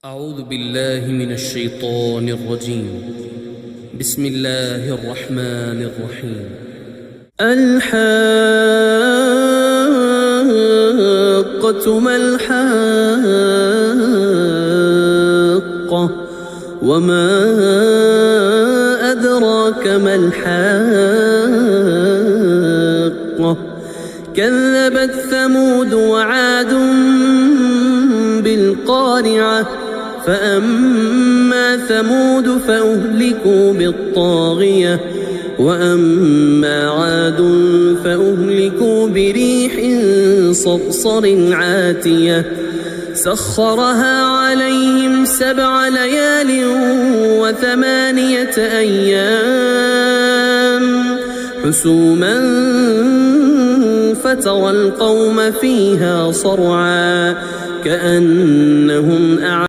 أعوذ بالله من الشيطان الرجيم. بسم الله الرحمن الرحيم. الحاقة ما الحاقة وما أدراك ما الحاقة كذبت ثمود وعاد بالقارعة فأما ثمود فأهلكوا بالطاغية وأما عاد فأهلكوا بريح صرصر عاتية سخرها عليهم 7 ليال و8 أيام حسوما فترى القوم فيها صرعا كأنهم